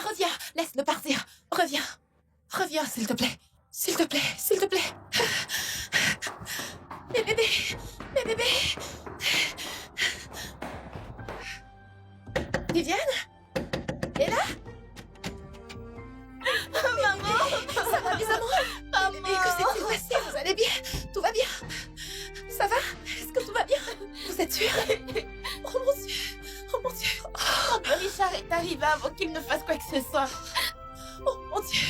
reviens. Laisse-le partir. Reviens. Reviens, s'il te plaît. S'il te plaît, s'il te plaît. Mes bébés. Mes bébés. Viviane? Et là? Maman! Ça va, mes amours? Bébé, que s'est-il passé? Vous allez bien? Tout va bien? Ça va? Est-ce que tout va bien? Vous êtes sûrs? Oh mon Dieu! Oh mon Dieu! Richard est arrivé avant qu'il ne fasse quoi que ce soit. Oh mon Dieu!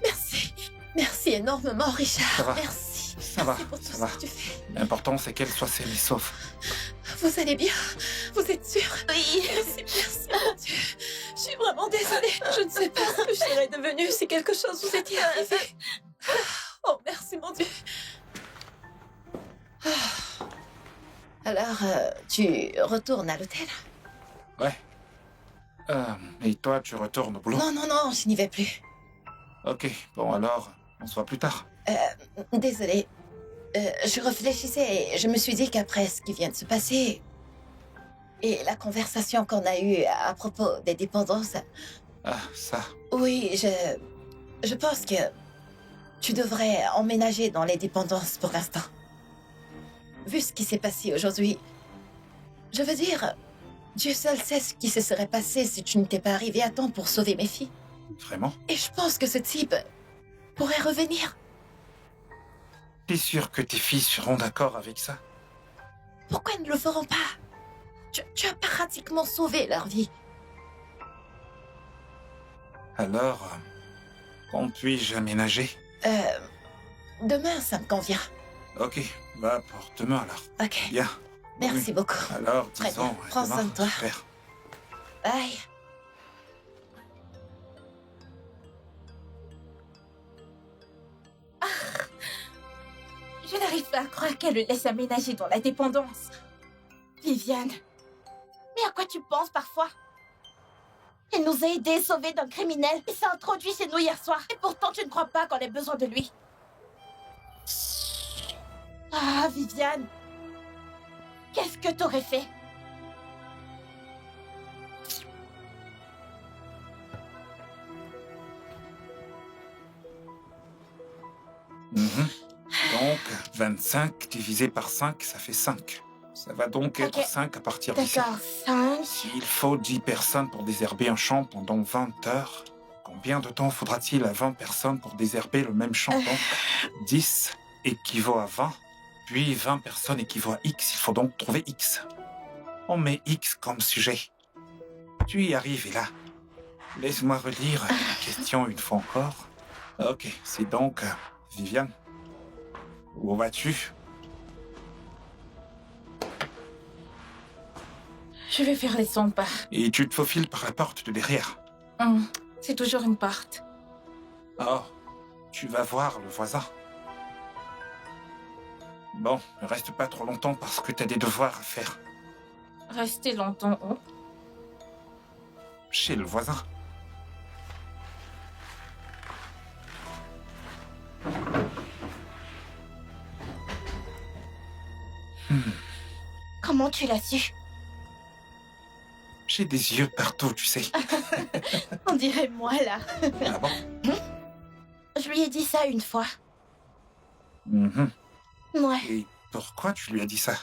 Merci! Merci énormément, Richard. Ça va. Merci. Ça va, Merci pour tout ça ce va. que tu fais. L'important, c'est qu'elle soit saine et sauve. Vous allez bien? Vous êtes sûrs? Oui. Merci, mon Dieu. Je suis vraiment désolée. Je ne sais pas ce que je serais devenue si quelque chose vous était arrivé. Oh, merci, mon Dieu. Alors, tu retournes à l'hôtel? Ouais. Et toi, tu retournes au boulot? Non, non, non, je n'y vais plus. Ok, bon alors, on se voit plus tard. Désolée. Je réfléchissais et je me suis dit qu'après ce qui vient de se passer et la conversation qu'on a eue à propos des dépendances, Ah, ça. oui, je pense que tu devrais emménager dans les dépendances pour l'instant. Vu ce qui s'est passé aujourd'hui, je veux dire, Dieu seul sait ce qui se serait passé si tu n'étais pas arrivé à temps pour sauver mes filles. Vraiment? Et je pense que ce type pourrait revenir. T'es sûr que tes filles seront d'accord avec ça? Pourquoi ils ne le feront pas? Tu as pratiquement sauvé leur vie. Alors, quand puis-je aménager? Demain, ça me convient. Ok, bah pour demain alors. Ok, Bien. merci Oui. beaucoup. Alors, Très disons, bien. Prends demain, soin de toi. super. Bye. Je n'arrive pas à croire qu'elle le laisse aménager dans la dépendance. Viviane, mais à quoi tu penses parfois? Elle nous a aidés, sauvés d'un criminel, et s'est introduit chez nous hier soir. Et pourtant, tu ne crois pas qu'on ait besoin de lui. Ah, Viviane, qu'est-ce que t'aurais fait? Mhm. Donc, 25 divisé par 5, ça fait 5. Ça va donc être Ok. 5 à partir d'ici. D'accord, 5. Il faut 10 personnes pour désherber un champ pendant 20 heures. Combien de temps faudra-t-il à 20 personnes pour désherber le même champ? Donc, 10 équivaut à 20, puis 20 personnes équivaut à X. Il faut donc trouver X. On met X comme sujet. Tu y arrives, et là. Laisse-moi relire la question une fois encore. Ok, c'est donc Viviane. Où vas-tu? Je vais faire les 100 pas. Et tu te faufiles par la porte de derrière. C'est toujours une porte. Oh, tu vas voir le voisin. Bon, ne reste pas trop longtemps parce que t'as des devoirs à faire. Rester longtemps où? Chez le voisin. Comment tu l'as su? J'ai des yeux partout, tu sais. On dirait moi, là. Ah bon? Je lui ai dit ça une fois. Mhm. Ouais. Et pourquoi tu lui as dit ça?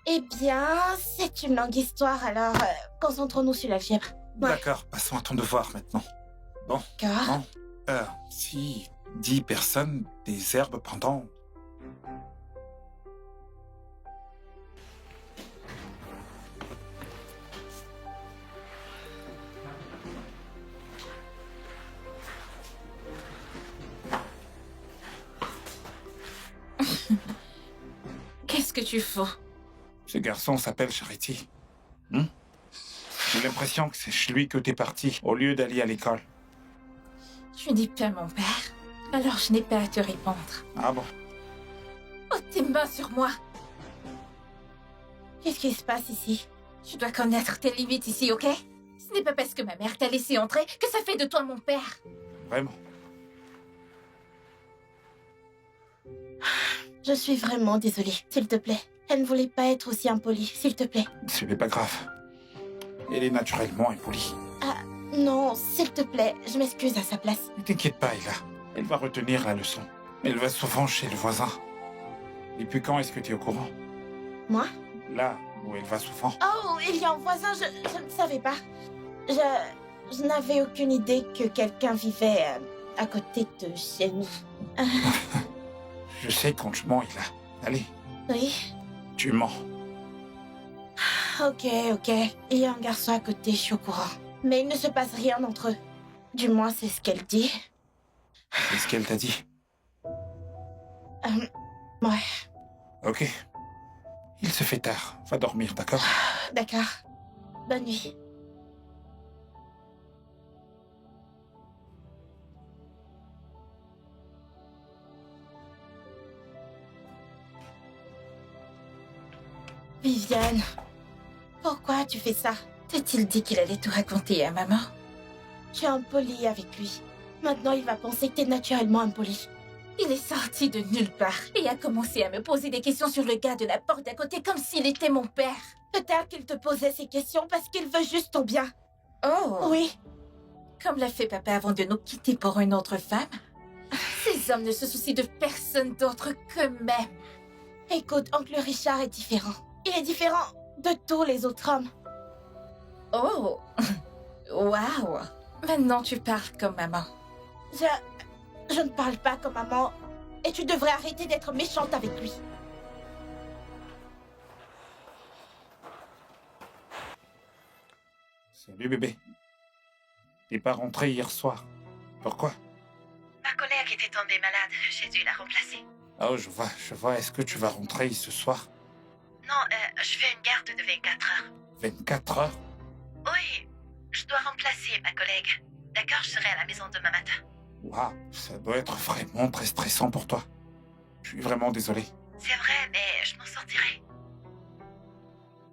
Eh bien, c'est une longue histoire, alors concentrons-nous sur la fièvre. Ouais. D'accord, passons à ton devoir maintenant. D'accord. Non. Si 10 personnes désherbent pendant... Qu'est-ce que tu fous? Ce garçon s'appelle Charity. J'ai l'impression que c'est chez lui que t'es parti, au lieu d'aller à l'école. Tu n'es pas mon père, alors je n'ai pas à te répondre. Ah bon? Oh, tes mains sur moi! Qu'est-ce qui se passe ici? Tu dois connaître tes limites ici, ok? Ce n'est pas parce que ma mère t'a laissé entrer que ça fait de toi mon père. Vraiment? Je suis vraiment désolée, s'il te plaît. Elle ne voulait pas être aussi impolie, s'il te plaît. Ce n'est pas grave. Elle est naturellement impolie. Non, s'il te plaît, je m'excuse à sa place. Ne t'inquiète pas, Ella. Elle va retenir la leçon. Elle va souvent chez le voisin. Depuis quand est-ce que tu es au courant? Moi? Là où elle va souvent. Oh, il y a un voisin, je ne savais pas. Je n'avais aucune idée que quelqu'un vivait à côté de chez nous. Je sais quand je mens, Ella. Allez, Oui, tu mens. ok. Il y a un garçon à côté, je suis au courant. Mais il ne se passe rien entre eux. Du moins, c'est ce qu'elle dit. C'est ce qu'elle t'a dit. Ouais, Ok. Il se fait tard. Va dormir, d'accord? d'accord. Bonne nuit. Viviane, pourquoi tu fais ça? T'a-t-il dit qu'il allait tout raconter à maman? Tu es impoli avec lui. Maintenant, il va penser que t'es naturellement impoli. Il est sorti de nulle part et a commencé à me poser des questions sur le gars de la porte d'à côté comme s'il était mon père. Peut-être qu'il te posait ces questions parce qu'il veut juste ton bien. Oh, Oui, comme l'a fait papa avant de nous quitter pour une autre femme. Ces hommes ne se soucient de personne d'autre qu'eux-mêmes. écoute, oncle Richard est différent. Il est différent de tous les autres hommes. Oh, waouh. Maintenant tu parles comme maman. Je ne parle pas comme maman. Et tu devrais arrêter d'être méchante avec lui. Salut, bébé. T'es pas rentré hier soir. Pourquoi? Ma collègue était tombée malade, j'ai dû la remplacer. Oh, je vois. Est-ce que tu vas rentrer ce soir? Non, je fais une garde de 24 heures. 24 heures? Oui, je dois remplacer ma collègue. D'accord, je serai à la maison demain matin. Waouh, ça doit être vraiment très stressant pour toi. Je suis vraiment désolé. C'est vrai, mais je m'en sortirai.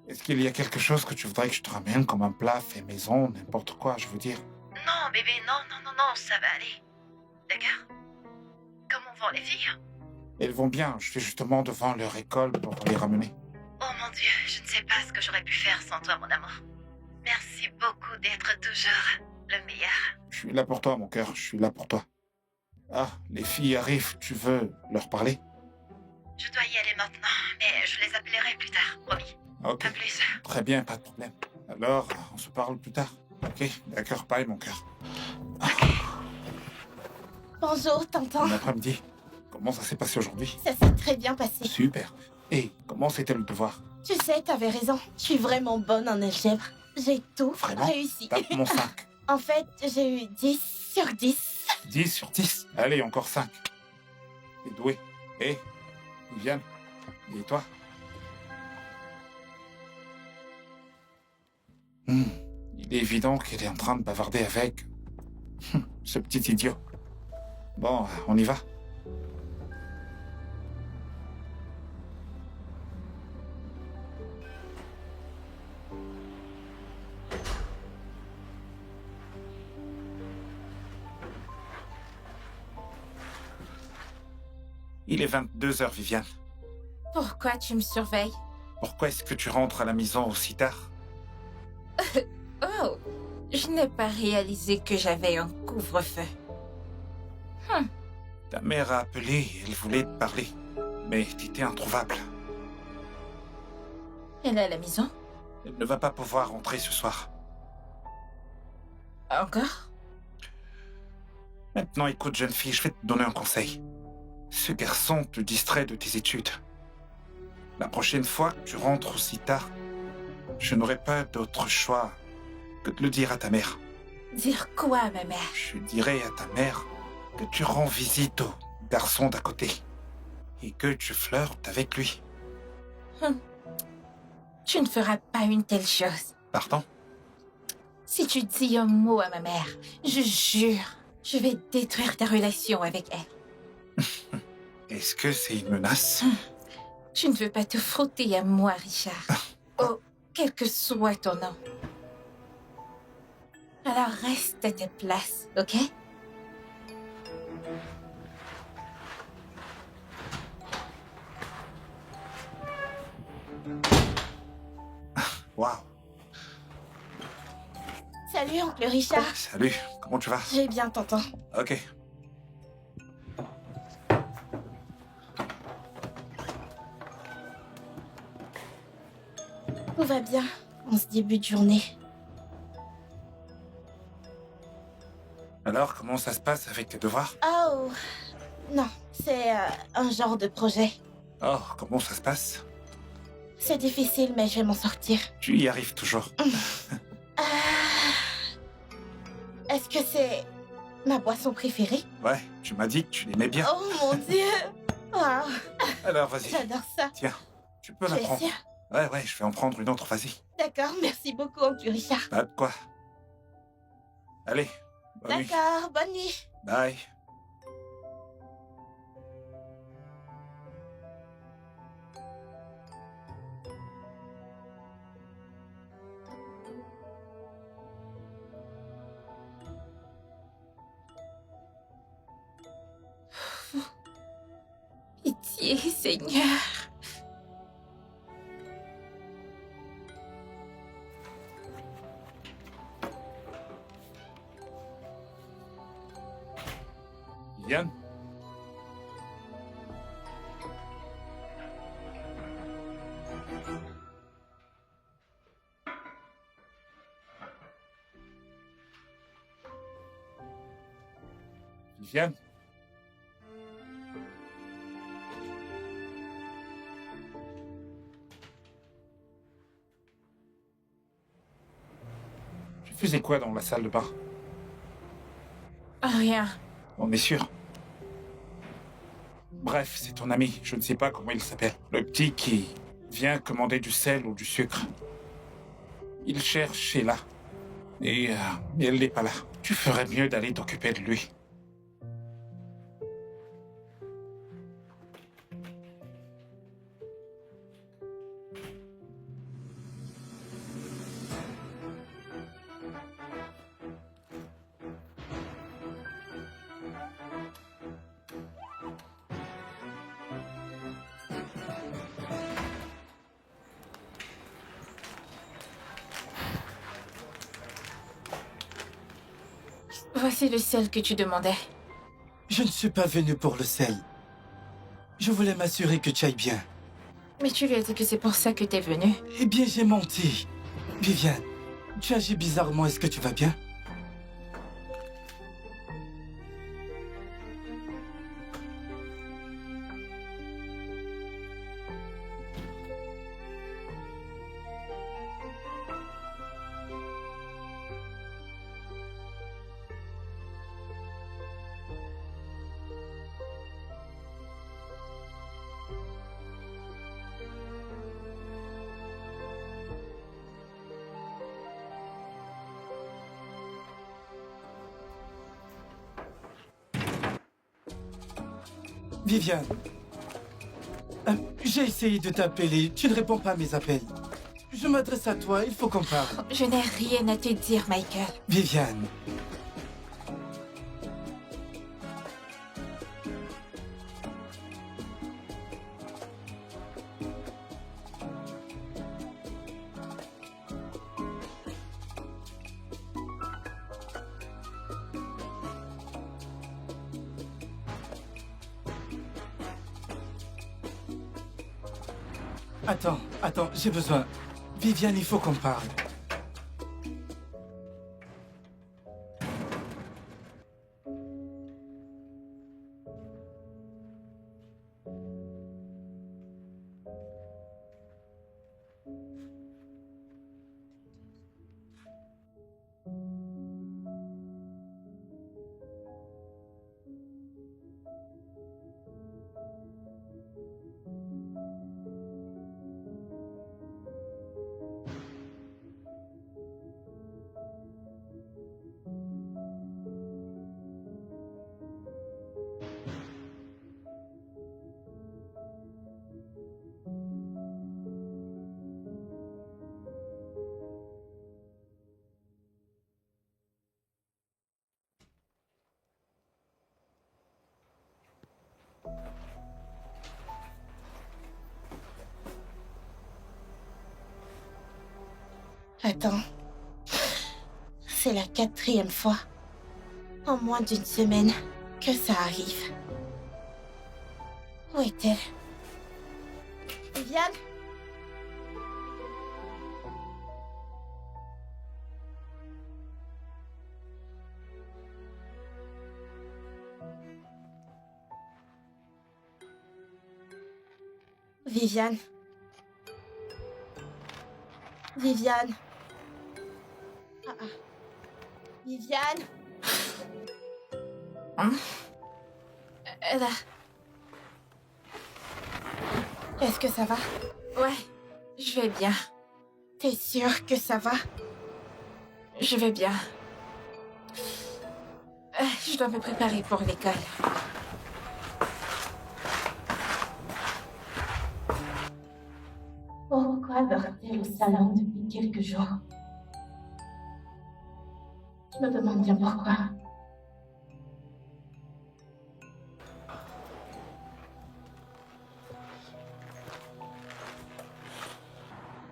Est-ce qu'il y a quelque chose que tu voudrais que je te ramène, comme un plat fait maison, n'importe quoi, je veux dire? Non, bébé, non, ça va aller. D'accord? Comment vont les filles? Elles vont bien, je suis justement devant leur école pour les ramener. Oh mon Dieu, je ne sais pas ce que j'aurais pu faire sans toi, mon amour. Merci beaucoup d'être toujours le meilleur. Je suis là pour toi, mon cœur, je suis là pour toi. Ah, les filles arrivent, tu veux leur parler? Je dois y aller maintenant, mais je les appellerai plus tard, promis. Ok, À plus. très bien, pas de problème. Alors, on se parle plus tard. Ok, d'accord, bye, mon cœur. Bonjour, tonton. Bon après-midi. Comment ça s'est passé aujourd'hui? Ça s'est très bien passé. Sur. Et comment c'était le devoir? Tu sais, t'avais raison. Je suis vraiment bonne en algèbre. J'ai tout Vraiment? réussi. Tape mon 5. En fait, j'ai eu 10 sur 10. 10 sur 10. Allez, encore 5. T'es doué. Et Viviane. Et toi? Il est évident qu'elle est en train de bavarder avec ce petit idiot. Bon, on y va. Il est 22h, Viviane. Pourquoi tu me surveilles? Pourquoi est-ce que tu rentres à la maison aussi tard? Oh, je n'ai pas réalisé que j'avais un couvre-feu. Ta mère a appelé et elle voulait te parler. Mais t'étais introuvable. Elle est à la maison? Elle ne va pas pouvoir rentrer ce soir. Encore? Maintenant, écoute, jeune fille, je vais te donner un conseil. Ce garçon te distrait de tes études. La prochaine fois que tu rentres aussi tard, je n'aurai pas d'autre choix que de le dire à ta mère. Dire quoi à ma mère? Je dirai à ta mère que tu rends visite au garçon d'à côté et que tu flirtes avec lui. Tu ne feras pas une telle chose. Pardon? Si tu dis un mot à ma mère, je jure, je vais détruire ta relation avec elle. Est-ce que c'est une menace? Tu ne veux pas te frotter à moi, Richard. Oh, quel que soit ton nom. Alors reste à ta place, ok? Waouh! Salut, oncle Richard. Salut, comment tu vas? Je vais bien, tonton. Ok. Tout va bien en ce début de journée. Alors, comment ça se passe avec tes devoirs? Oh, non, c'est un genre de projet. Oh, comment ça se passe? C'est difficile, mais je vais m'en sortir. Tu y arrives toujours. Ah, est-ce que c'est ma boisson préférée? Ouais, tu m'as dit que tu l'aimais bien. Oh mon Dieu! Wow, Alors, vas-y. j'adore ça. Tiens, tu peux Tu la es prendre. sûr? Ouais, je vais en prendre une autre, vas-y. D'accord, merci beaucoup, oncle Richard. Pas de quoi. Allez, bonne nuit. D'accord, bonne nuit. Bye. Pitié, Seigneur. Viviane? Viviane? Tu faisais quoi dans la salle de bain? Rien. On est sûr. Bref, c'est ton ami, je ne sais pas comment il s'appelle. Le petit qui vient commander du sel ou du sucre. Il cherche Sheila. Et elle n'est pas là. Tu ferais mieux d'aller t'occuper de lui. Voici le sel que tu demandais. Je ne suis pas venu pour le sel. Je voulais m'assurer que tu ailles bien. Mais tu lui as dit que c'est pour ça que t'es venu. Eh bien, j'ai menti. Viviane, tu agis bizarrement. Est-ce que tu vas bien? Viviane, j'ai essayé de t'appeler. Tu ne réponds pas à mes appels. Je m'adresse à toi. Il faut qu'on parle. Je n'ai rien à te dire, Michael. Viviane. Attends, j'ai besoin. Viviane, il faut qu'on parle. Attends. C'est la 4e fois, en moins d'une semaine, que ça arrive. Où est-elle? Viviane? Viviane? Viviane? Ah. Viviane? Là. Est-ce que ça va? Ouais, je vais bien. T'es sûre que ça va? Je vais bien. Je dois me préparer pour l'école. Pourquoi dort-elle au salon depuis quelques jours? Je me demande bien pourquoi.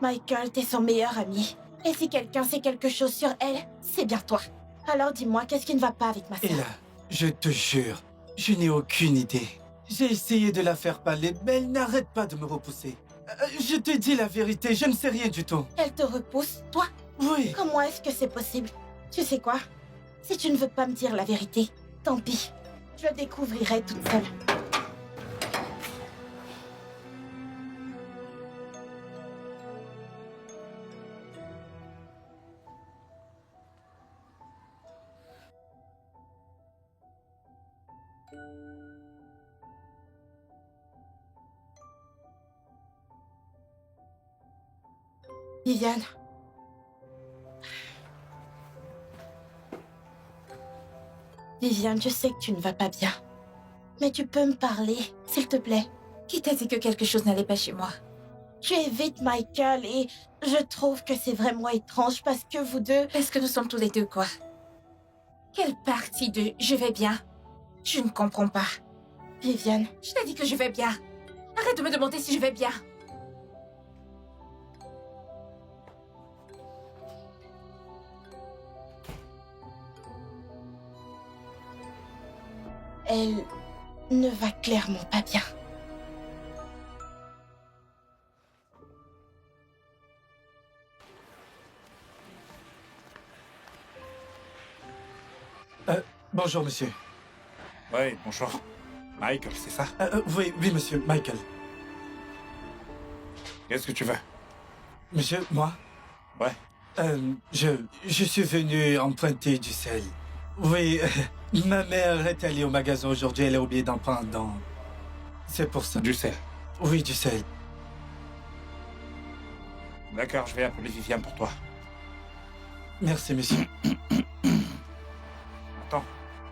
Michael, t'es son meilleur ami. Et si quelqu'un sait quelque chose sur elle, c'est bien toi. Alors dis-moi, qu'est-ce qui ne va pas avec ma Et sœur? là, je te jure, je n'ai aucune idée. J'ai essayé de la faire parler, mais elle n'arrête pas de me repousser. Je te dis la vérité, je ne sais rien du tout. Elle te repousse, toi? Oui. Comment est-ce que c'est possible? Tu sais quoi? Si tu ne veux pas me dire la vérité, tant pis. Je le découvrirai toute seule. Viviane. Viviane, je sais que tu ne vas pas bien. Mais tu peux me parler, s'il te plaît. Qui t'a dit que quelque chose n'allait pas chez moi? Tu évites Michael et je trouve que c'est vraiment étrange parce que vous deux... Est-ce que nous sommes tous les deux quoi? Quelle partie de « je vais bien » Je ne comprends pas. Viviane, Je t'ai dit que je vais bien. Arrête de me demander si je vais bien. elle ne va clairement pas bien. Bonjour, monsieur. Oui, bonjour. Michael, c'est ça? Oui, monsieur, Michael. Qu'est-ce que tu veux? Monsieur, moi? Ouais. Je suis venu emprunter du sel. Oui, ma mère est allée au magasin aujourd'hui, elle a oublié d'en prendre, donc... C'est pour ça. Du sel. Oui, du sel. D'accord, je vais appeler Viviane pour toi. Merci, monsieur. Attends,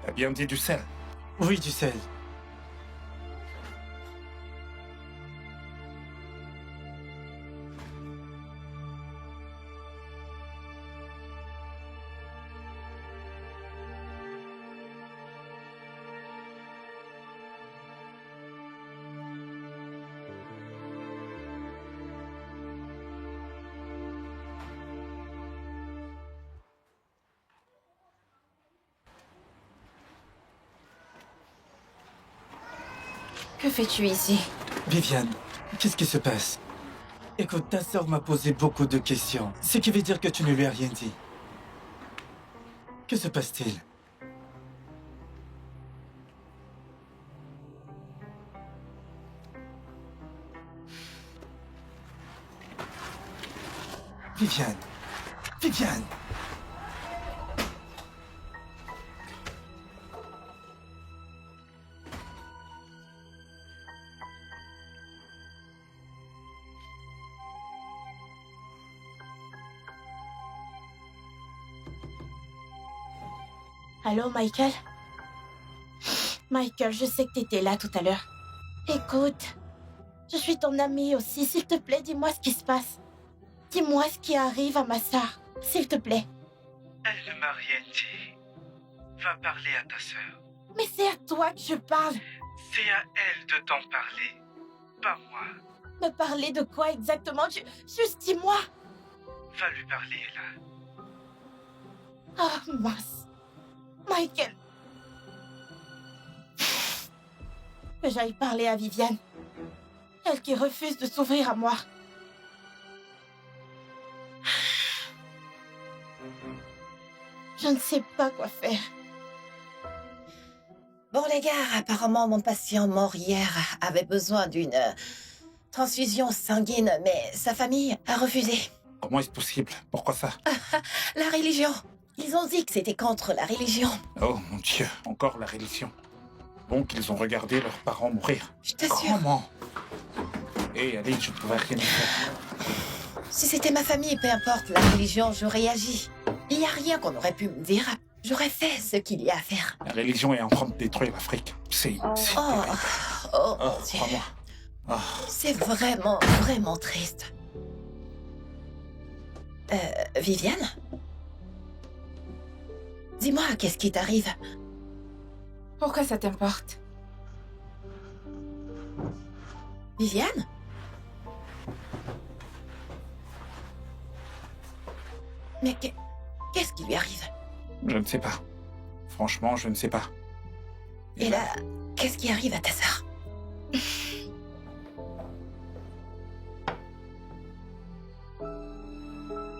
t'as bien dit du sel? Oui, du sel. Que fais-tu ici? Viviane, qu'est-ce qui se passe? Écoute, ta sœur m'a posé beaucoup de questions, ce qui veut dire que tu ne lui as rien dit. Que se passe-t-il? Viviane! Viviane! Allô, Michael? Michael, je sais que t'étais là tout à l'heure. Écoute, je suis ton amie aussi. S'il te plaît, dis-moi ce qui se passe. Dis-moi ce qui arrive à ma sœur, s'il te plaît. Elle ne m'a rien dit. Va parler à ta sœur. Mais c'est à toi que je parle. C'est à elle de t'en parler, pas moi. Me parler de quoi exactement? Juste dis-moi. Va lui parler, là. Ah, mince. Michael. Que j'aille parler à Viviane. Elle qui refuse de s'ouvrir à moi. Je ne sais pas quoi faire. Bon, les gars, apparemment, mon patient mort hier avait besoin d'une transfusion sanguine, mais sa famille a refusé. Comment est-ce possible? Pourquoi ça? La religion. Ils ont dit que c'était contre la religion. Oh mon Dieu, encore la religion. Bon qu'ils ont regardé leurs parents mourir. Je t'assure. Comment? Hé, Aline, je ne pouvais rien y faire. Si c'était ma famille, peu importe la religion, j'aurais agi. Il n'y a rien qu'on aurait pu me dire. J'aurais fait ce qu'il y a à faire. La religion est en train de détruire l'Afrique. C'est Oh, terrible. oh, Oh, mon Dieu. crois-moi. Oh. C'est vraiment, vraiment triste. Viviane? Dis-moi, qu'est-ce qui t'arrive? Pourquoi ça t'importe? Viviane? Mais qu'est-ce qui lui arrive? Je ne sais pas. Franchement, je ne sais pas. Et là, qu'est-ce qui arrive à ta sœur?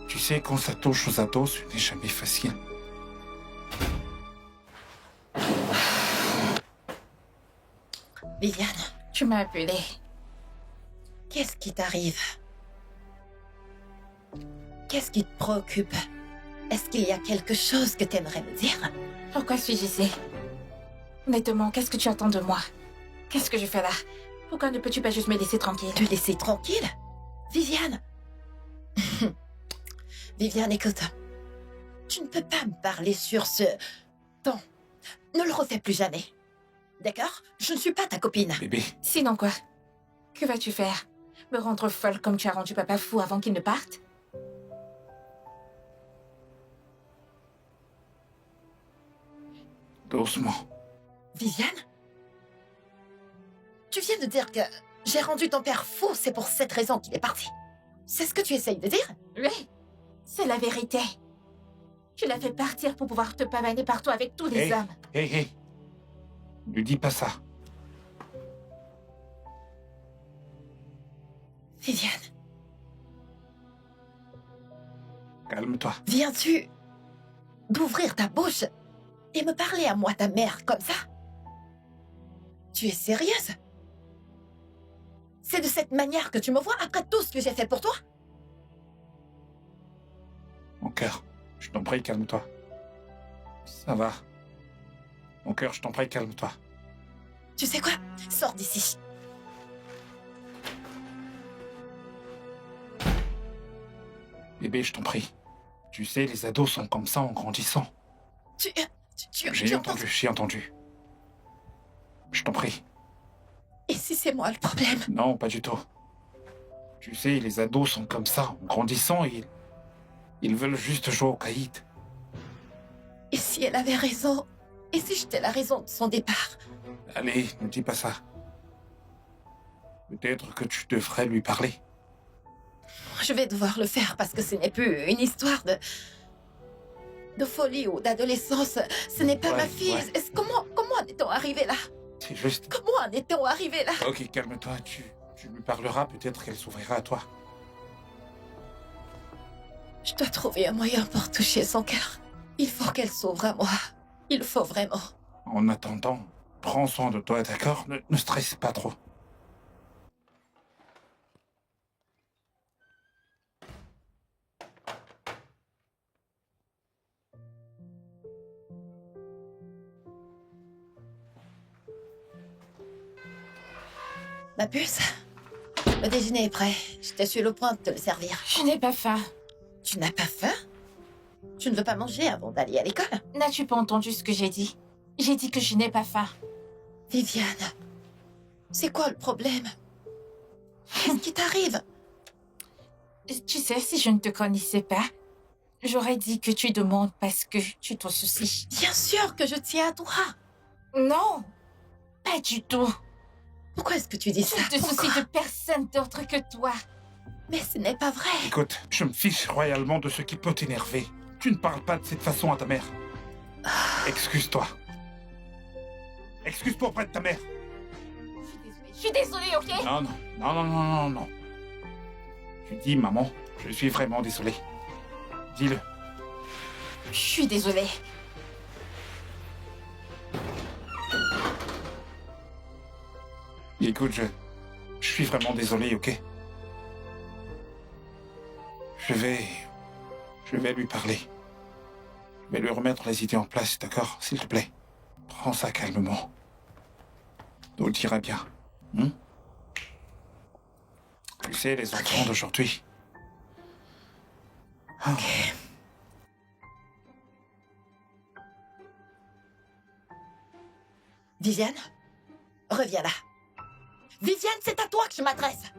Tu sais, quand ça touche aux ados, ce n'est jamais facile. Viviane, Tu m'as appelé. qu'est-ce qui t'arrive? Qu'est-ce qui te préoccupe? Est-ce qu'il y a quelque chose que t'aimerais me dire? Pourquoi suis-je ici? Honnêtement, qu'est-ce que tu attends de moi? Qu'est-ce que je fais là? Pourquoi ne peux-tu pas juste me laisser tranquille? Te laisser tranquille? Viviane? Viviane, écoute. Tu ne peux pas me parler sur ce ton. Ne le refais plus jamais. D'accord? Je ne suis pas ta copine. Bébé, Sinon quoi? Que vas-tu faire? Me rendre folle comme tu as rendu papa fou avant qu'il ne parte? doucement. Viviane? Tu viens de dire que j'ai rendu ton père fou, c'est pour cette raison qu'il est parti. C'est ce que tu essayes de dire? Oui, c'est la vérité. Tu l'as fait partir pour pouvoir te pavaner partout avec tous les Hey. hommes. Hé, hé. Ne dis pas ça. Viviane, Calme-toi. viens-tu d'ouvrir ta bouche et me parler à moi, ta mère, comme ça? Tu es sérieuse? C'est de cette manière que tu me vois après tout ce que j'ai fait pour toi? Mon cœur, je t'en prie, calme-toi. Ça va. Mon cœur, je t'en prie, calme-toi. Tu sais quoi? Sors d'ici. Bébé, je t'en prie. Tu sais, les ados sont comme ça en grandissant. Tu entends? J'ai entendu. Je t'en prie. Et si c'est moi le problème? Non, pas du tout. Tu sais, les ados sont comme ça en grandissant et ils veulent juste jouer au caïd. Et si elle avait raison? Et si j'étais la raison de son départ? Allez, ne dis pas ça. Peut-être que tu devrais lui parler. Je vais devoir le faire parce que ce n'est plus une histoire de folie ou d'adolescence. Ce n'est pas Ouais, ma fille. ouais. Comment en est-on arrivé là? C'est juste... Comment en est-on arrivé là? Ok, calme-toi, tu lui parleras, peut-être qu'elle s'ouvrira à toi. Je dois trouver un moyen pour toucher son cœur. Il faut qu'elle s'ouvre à moi. Il faut vraiment. En attendant, prends soin de toi, d'accord? Ne stresse pas trop. Ma puce, le déjeuner est prêt. J'étais sur le point de te le servir. Je n'ai pas faim. Tu n'as pas faim? Tu ne veux pas manger avant d'aller à l'école? N'as-tu pas entendu ce que j'ai dit? J'ai dit que je n'ai pas faim. Viviane, c'est quoi le problème? Qu'est-ce qui t'arrive? Tu sais, si je ne te connaissais pas, j'aurais dit que tu demandes parce que tu t'en soucies. Bien sûr que je tiens à toi. Non, pas du tout. Pourquoi est-ce que tu dis ça? Tu ne te Pourquoi? soucies de personne d'autre que toi. Mais ce n'est pas vrai. Écoute, je me fiche royalement de ce qui peut t'énerver. Tu ne parles pas de cette façon à ta mère. Excuse-toi. Excuse-toi auprès de ta mère. Je suis désolée, ok? Non, non, non, non, non, non, non. Tu dis, maman, je suis vraiment désolé. Dis-le. Je suis désolée. Écoute, je suis vraiment désolé, ok? Je vais lui parler. Je vais lui remettre les idées en place, d'accord? S'il te plaît. Prends ça calmement. Tout ira bien. Hmm? Tu sais, les enfants d'aujourd'hui. Ah. Viviane, reviens là. Viviane, c'est à toi que je m'adresse.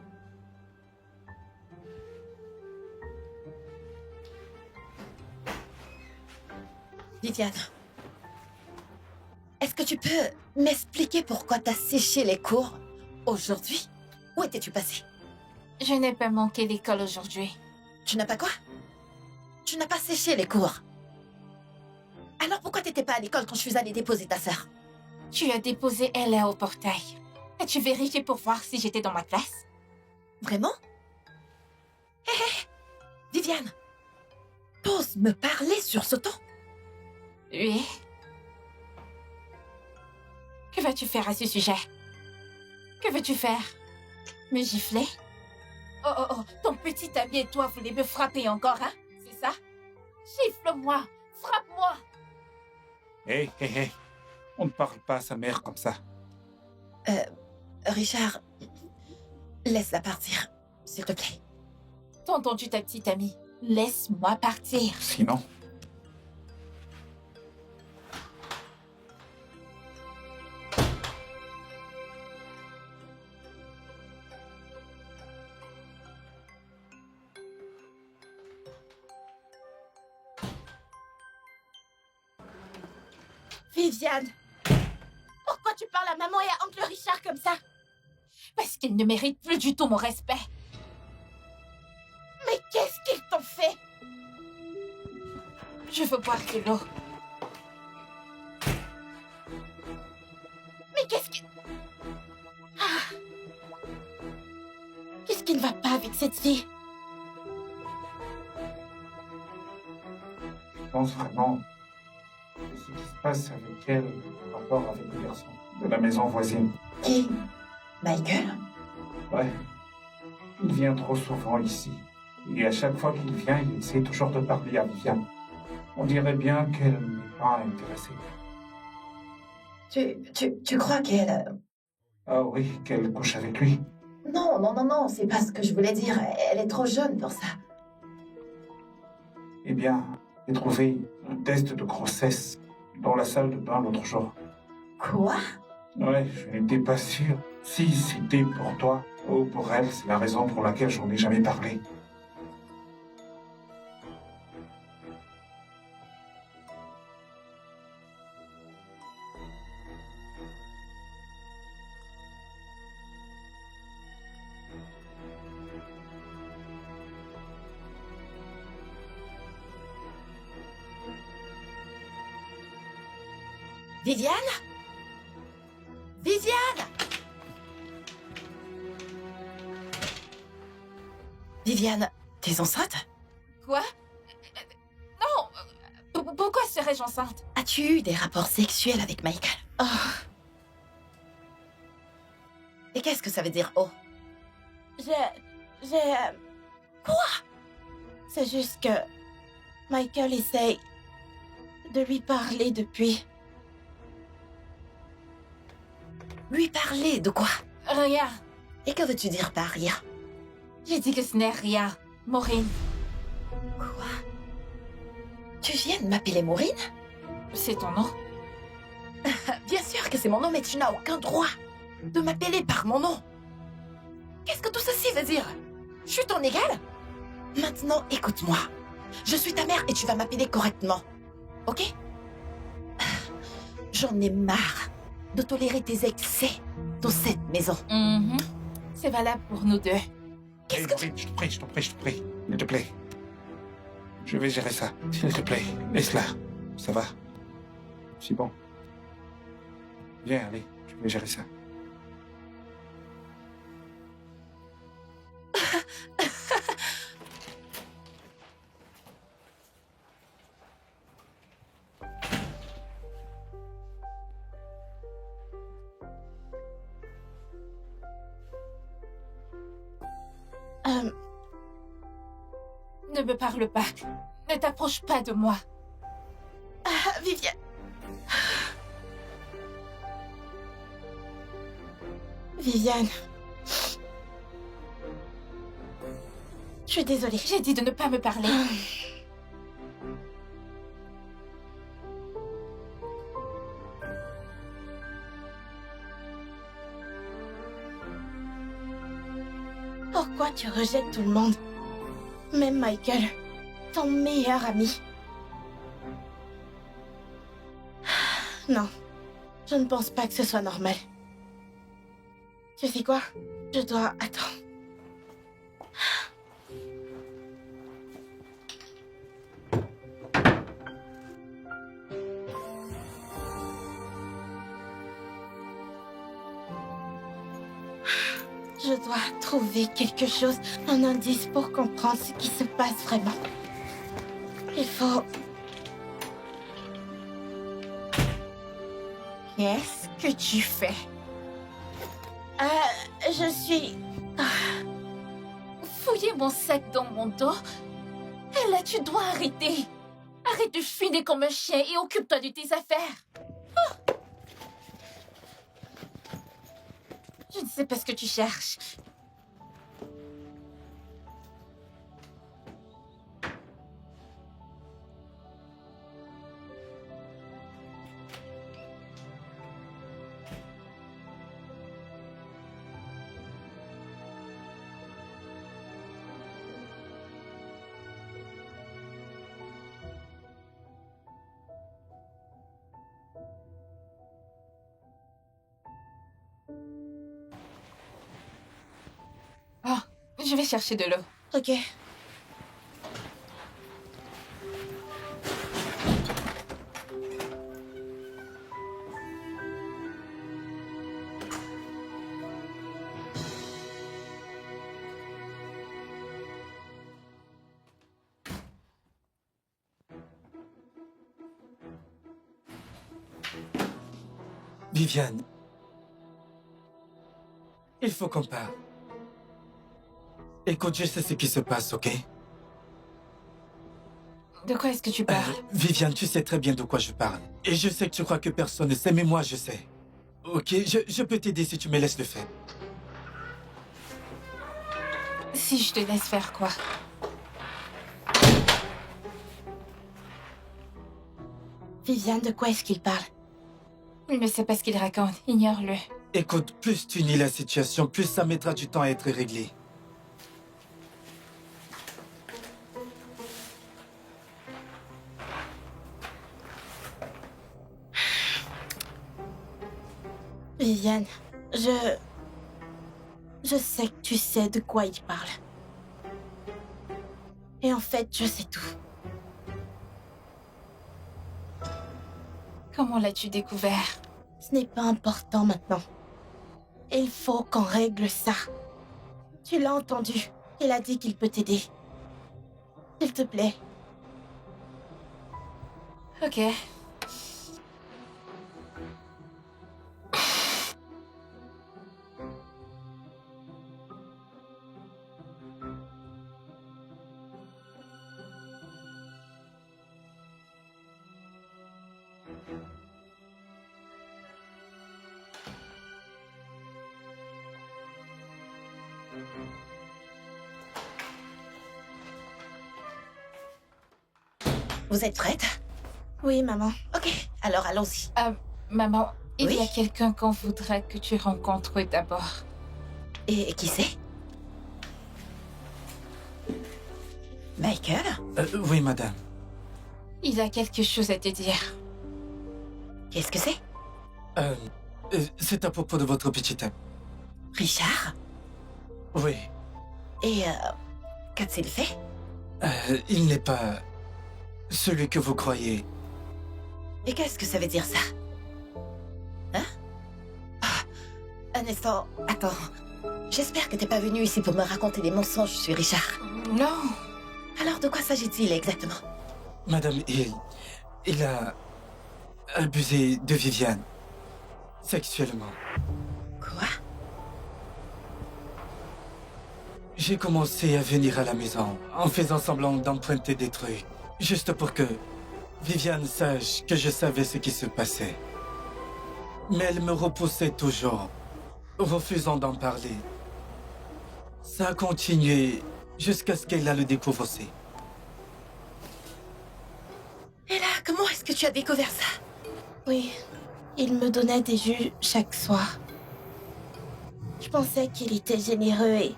Viviane, est-ce que tu peux m'expliquer pourquoi t'as séché les cours aujourd'hui? Où étais-tu passé? Je n'ai pas manqué l'école aujourd'hui. Tu n'as pas quoi? Tu n'as pas séché les cours. Alors pourquoi t'étais pas à l'école quand je suis allée déposer ta sœur? Tu as déposé Ella au portail. As-tu vérifié pour voir si j'étais dans ma classe? Vraiment? Hé hé! Viviane! T'oses me parler sur ce ton? Oui. Que vas-tu faire à ce sujet? Que veux-tu faire? Me gifler? Oh, oh, oh, ton petit ami et toi voulez me frapper encore, hein? C'est ça? Gifle-moi! Frappe-moi! Hé, hé, hé. On ne parle pas à sa mère comme ça. Richard, laisse-la partir, s'il te plaît. T'as entendu ta petite amie? Laisse-moi partir. Sinon... Viviane, pourquoi tu parles à maman et à oncle Richard comme ça? Parce qu'ils ne méritent plus du tout mon respect. Mais qu'est-ce qu'ils t'ont fait? Je veux boire de l'eau. Mais qu'est-ce qui... Ah. Qu'est-ce qui ne va pas avec cette fille? Je pense vraiment que ce qui se passe avec elle en rapport avec le garçon de la maison voisine. Qui? Michael? Ouais. Il vient trop souvent ici. Et à chaque fois qu'il vient, il essaie toujours de parler à Viviane. On dirait bien qu'elle n'est pas intéressée. Tu crois qu'elle... Ah oui, qu'elle couche avec lui. Non, non, non, non, c'est pas ce que je voulais dire. Elle est trop jeune pour ça. Eh bien, j'ai trouvé un test de grossesse dans la salle de bain l'autre jour. Quoi? Ouais, je n'étais pas sûr si c'était pour toi ou pour elle. C'est la raison pour laquelle j'en ai jamais parlé. Viviane? Viviane? Viviane, t'es enceinte? Quoi? Non! Pourquoi serais-je enceinte? As-tu eu des rapports sexuels avec Michael? Oh, Et qu'est-ce que ça veut dire, oh? Quoi? C'est juste que Michael essaye de lui parler depuis. Lui parler de quoi? rien. Et que veux-tu dire par rien? J'ai dit que ce n'est rien. Maureen, Quoi? Tu viens de m'appeler Maureen? c'est ton nom? Bien sûr que c'est mon nom, mais tu n'as aucun droit de m'appeler par mon nom. Qu'est-ce que tout ceci veut dire? Je suis ton égal? Maintenant, écoute-moi. Je suis ta mère et tu vas m'appeler correctement. Ok? J'en ai marre de tolérer tes excès dans cette maison. Mhm. C'est valable pour nous deux. Qu'est-ce Hey, que Maureen, je te prie, je te prie, je te prie. S'il te plaît. Je vais gérer ça. S'il te plaît, laisse-la. Ça va. C'est bon. Viens, allez, je vais gérer ça. Ne me parle pas. Ne t'approche pas de moi. Viviane. Viviane. Je suis désolée. J'ai dit de ne pas me parler. Pourquoi tu rejettes tout le monde? Même Michael, ton meilleur ami. Non, je ne pense pas que ce soit normal. Tu sais quoi? Je dois attendre. Je dois trouver quelque chose, un indice pour comprendre ce qui se passe vraiment. Il faut... Qu'est-ce que tu fais? Je suis... Fouiller mon sac dans mon dos? Et là, tu dois arrêter. Arrête de fuiner comme un chien et occupe-toi de tes affaires. Oh! Je ne sais pas ce que tu cherches. Oh, je vais chercher de l'eau. Ok. Viviane, il faut qu'on parle. Écoute, je sais ce qui se passe, ok? De quoi est-ce que tu parles? Viviane, tu sais très bien de quoi je parle. Et je sais que tu crois que personne ne sait, mais moi je sais. Ok, je peux t'aider si tu me laisses le faire. Si je te laisse faire quoi? Viviane, de quoi est-ce qu'il parle? Il ne sait pas ce qu'il raconte. Ignore-le. Écoute, plus tu nies la situation, plus ça mettra du temps à être réglé. Viviane, je sais que tu sais de quoi il parle. Et en fait, je sais tout. Comment l'as-tu découvert? Ce n'est pas important maintenant. Il faut qu'on règle ça. Tu l'as entendu. Il a dit qu'il peut t'aider. S'il te plaît. Ok. Vous êtes prête? Oui, maman. Ok, alors allons-y. Maman, il Oui? y a quelqu'un qu'on voudrait que tu rencontres d'abord. Et qui c'est? Michael? Oui, madame. Il a quelque chose à te dire. Qu'est-ce que c'est? C'est à propos de votre petit ami. Richard? Oui. Et qu'a-t-il fait? Il n'est pas Celui que vous croyez. Et qu'est-ce que ça veut dire, ça? Hein? Un instant, attends. J'espère que t'es pas venu ici pour me raconter des mensonges sur Richard. Non. Alors, de quoi s'agit-il exactement? Madame Hill, il a abusé de Viviane. Sexuellement. Quoi? J'ai commencé à venir à la maison en faisant semblant d'emprunter des trucs. Juste pour que Viviane sache que je savais ce qui se passait. Mais elle me repoussait toujours, refusant d'en parler. Ça a continué jusqu'à ce qu'elle le découvre aussi. Et là, comment est-ce que tu as découvert ça? Oui, il me donnait des jus chaque soir. Je pensais qu'il était généreux et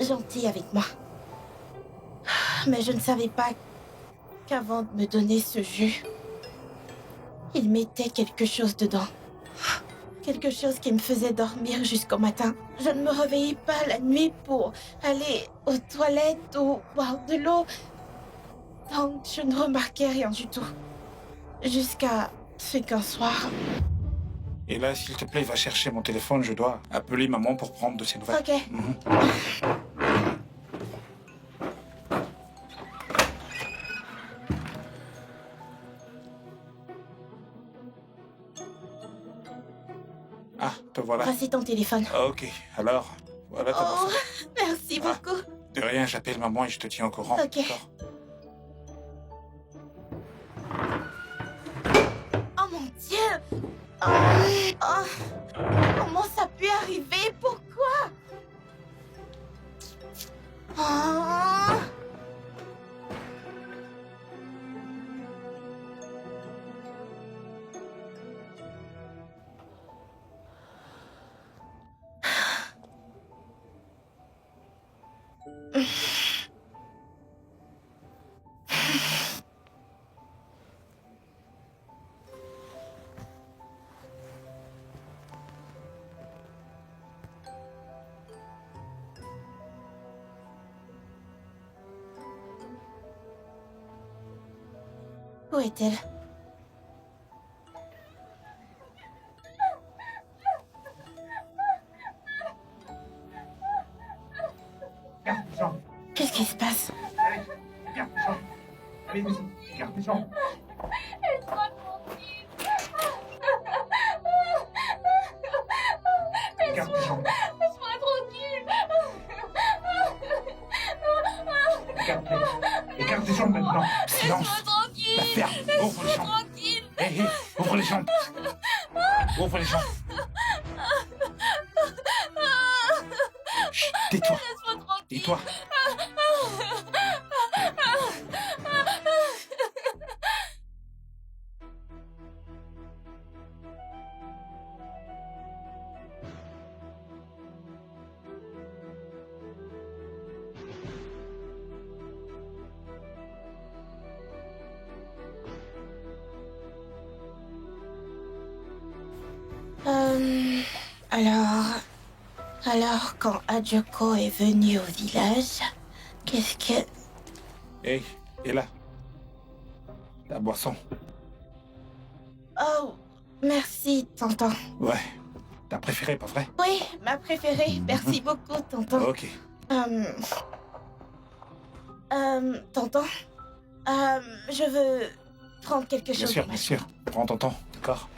gentil avec moi. Mais je ne savais pas qu'avant de me donner ce jus, il mettait quelque chose dedans. Quelque chose qui me faisait dormir jusqu'au matin. Je ne me réveillais pas la nuit pour aller aux toilettes ou boire de l'eau. Donc je ne remarquais rien du tout. Jusqu'à ce qu'un soir... Et là, s'il te plaît, va chercher mon téléphone. Je dois appeler maman pour prendre de ses nouvelles. Ok. Ah, te voilà. Voici ton téléphone. Ok, alors, voilà ta Oh, boisson. merci Ah. beaucoup. De rien, j'appelle maman et je te tiens au courant. Ok. D'accord. Oh mon Dieu. Oh, oh. Comment ça a pu arriver? Pourquoi? Oh. Où est-elle? Qu'est-ce qui se passe? Laisse-moi tranquille. Écarte les jambes maintenant. Silence. Laisse-moi tranquille. La ferme. Ouvre les jambes. Tranquille. Hé, hé, ouvre les jambes. Ouvre les jambes. Chut, tais-toi. Laisse-moi tranquille. Tais-toi. Alors, quand Adjoko est venu au village, qu'est-ce que... Hé, et là. Ta boisson. Oh, merci, tonton. Ouais. Ta préférée, pas vrai? Oui, ma préférée. Merci beaucoup, tonton. Ok. Tonton, je veux prendre quelque Bien chose. sûr, dans ma bien sûr. Prends ton temps, d'accord?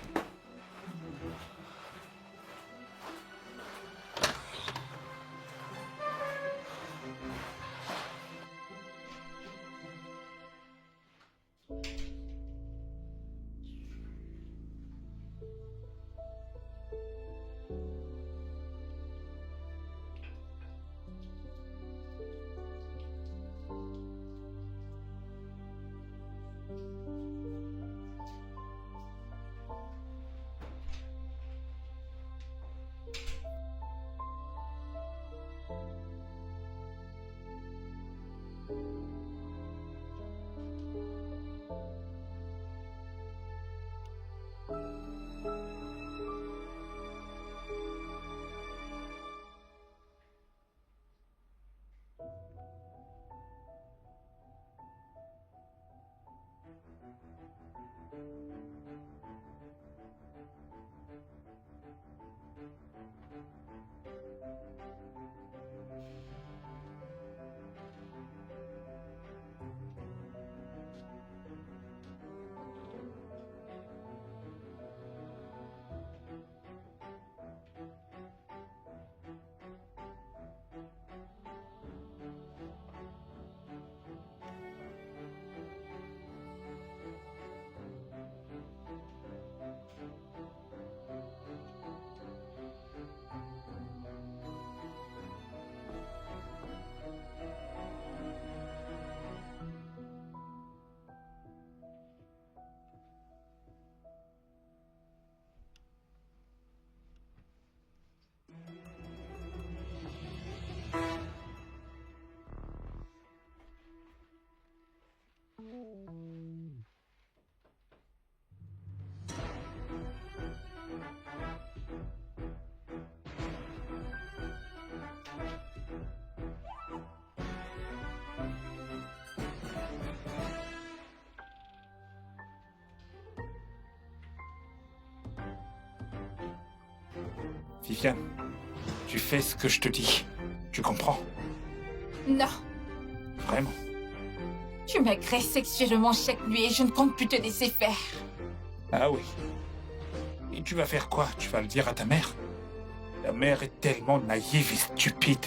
Viviane, tu fais ce que je te dis. Tu comprends? Non, Vraiment? tu m'agresses sexuellement chaque nuit et je ne compte plus te laisser faire. Ah oui. Et tu vas faire quoi? Tu vas le dire à ta mère? Ta mère est tellement naïve et stupide.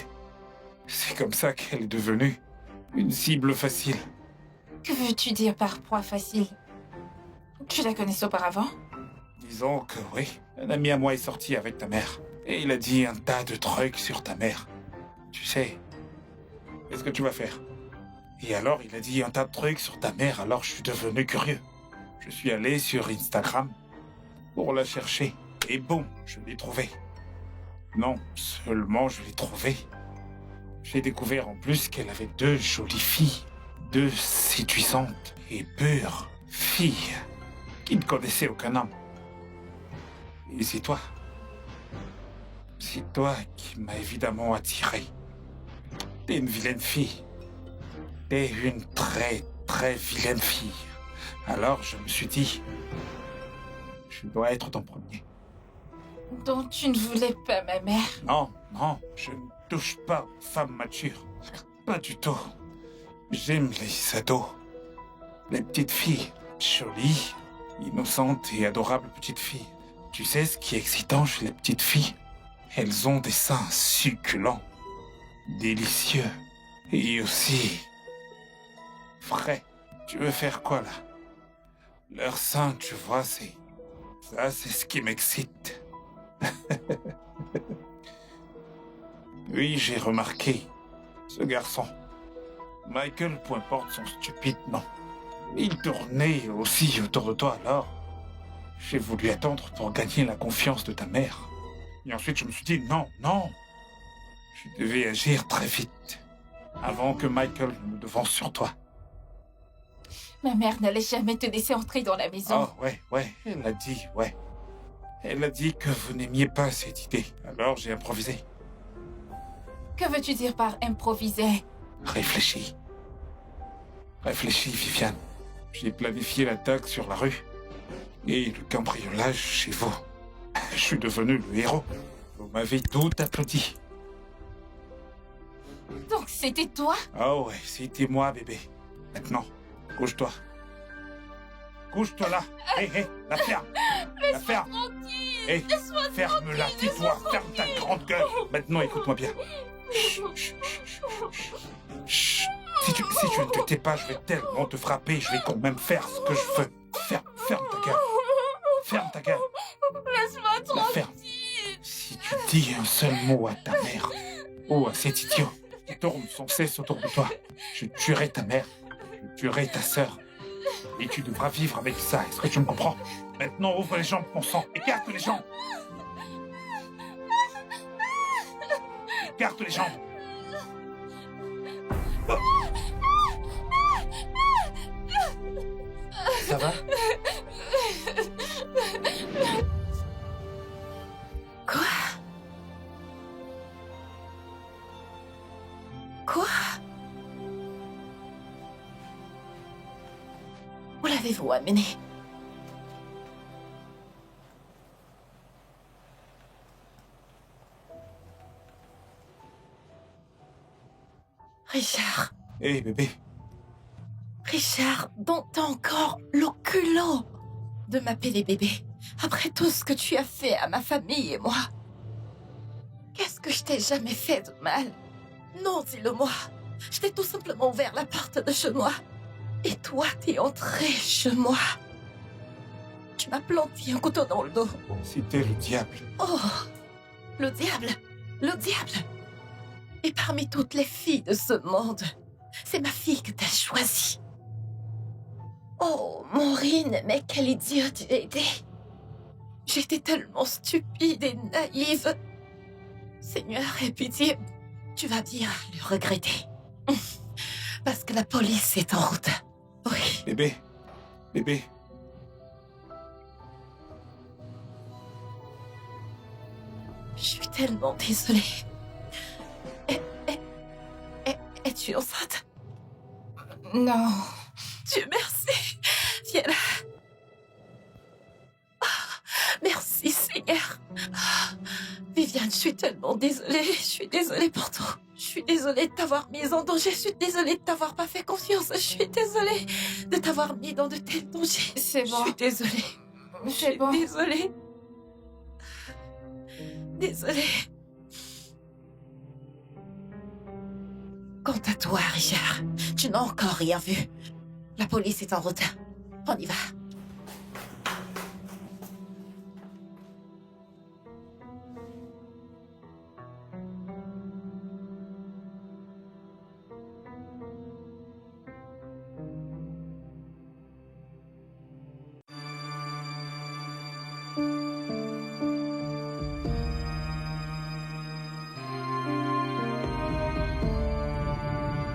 C'est comme ça qu'elle est devenue une cible facile. Que veux-tu dire par proie facile? Tu la connaissais auparavant? Disons que oui. Un ami à moi est sorti avec ta mère. Et il a dit un tas de trucs sur ta mère. Tu sais, qu'est-ce que tu vas faire? Et alors, il a dit un tas de trucs sur ta mère, alors je suis devenu curieux. Je suis allé sur Instagram pour la chercher. Et boum, je l'ai trouvée. Non, seulement je l'ai trouvée. J'ai découvert en plus qu'elle avait 2 jolies filles. 2 séduisantes et pures filles qui ne connaissaient aucun homme. Et c'est toi. C'est toi qui m'as évidemment attiré. T'es une vilaine fille. T'es une très, très vilaine fille. Alors je me suis dit, je dois être ton premier. Donc tu ne voulais pas ma mère? Non, non, je ne touche pas aux femmes matures. Pas du tout. J'aime les ados. Les petites filles, jolies, innocentes et adorables petites filles. Tu sais ce qui est excitant chez les petites filles? Elles ont des seins succulents, délicieux et aussi frais. Tu veux faire quoi là? Leurs seins, tu vois, c'est ce qui m'excite. Oui, j'ai remarqué ce garçon. Michael, peu importe son stupide nom. Il tournait aussi autour de toi, alors j'ai voulu attendre pour gagner la confiance de ta mère. Et ensuite, je me suis dit, non, non. Je devais agir très vite, avant que Michael ne me devance sur toi. Ma mère n'allait jamais te laisser entrer dans la maison. Oh, ouais, elle a dit, ouais. Elle a dit que vous n'aimiez pas cette idée, alors j'ai improvisé. Que veux-tu dire par improviser? Réfléchis. Réfléchis, Viviane. J'ai planifié l'attaque sur la rue et le cambriolage chez vous. Je suis devenu le héros. Vous m'avez tout applaudi. Donc c'était toi? Oh ouais, c'était moi, bébé. Maintenant, couche-toi. Couche-toi là. Hé, la ferme. La ferme. Hé, ferme-la, tais-toi, ferme ta grande gueule. Maintenant, écoute-moi bien. Chut, chut, chut, chut, chut. Si tu ne te tais pas, je vais tellement te frapper, je vais quand même faire ce que je veux. Ferme ta gueule. Ferme ta gueule. Laisse-moi La ferme. Si tu dis un seul mot à ta mère ou à cet idiot qui tourne sans cesse autour de toi, je tuerai ta mère, je tuerai ta sœur. Et tu devras vivre avec ça, est-ce que tu me comprends? Maintenant, ouvre les jambes, mon sang. Écarte les jambes. Écarte les jambes. Ça va? Quoi? Quoi? Où l'avez-vous amené? Richard, Hé, bébé. Richard, dont t'as encore le culot de m'appeler bébé, après tout ce que tu as fait à ma famille et moi. Qu'est-ce que je t'ai jamais fait de mal? Non, dis-le-moi. Je t'ai tout simplement ouvert la porte de chez moi. Et toi, t'es entré chez moi. Tu m'as planté un couteau dans le dos. C'était le diable. Oh, le diable, le diable. Et parmi toutes les filles de ce monde, c'est ma fille que t'as choisie. Oh, Maureen, mais quelle idiote j'ai été. J'étais tellement stupide et naïve. Seigneur, aie pitié, tu vas bien le regretter. Parce que la police est en route. Oui. Bébé. Bébé. Je suis tellement désolée. Es-tu enceinte? Non. Dieu merci. Viens là. Merci Seigneur. Viviane, je suis tellement désolée. Je suis désolée pour tout. Je suis désolée de t'avoir mise en danger. Je suis désolée de t'avoir pas fait confiance. Je suis désolée de t'avoir mis dans de tels dangers. C'est bon. Je suis désolée. C'est bon. Désolée. Désolée. Quant à toi, Richard, tu n'as encore rien vu. La police est en route. On y va.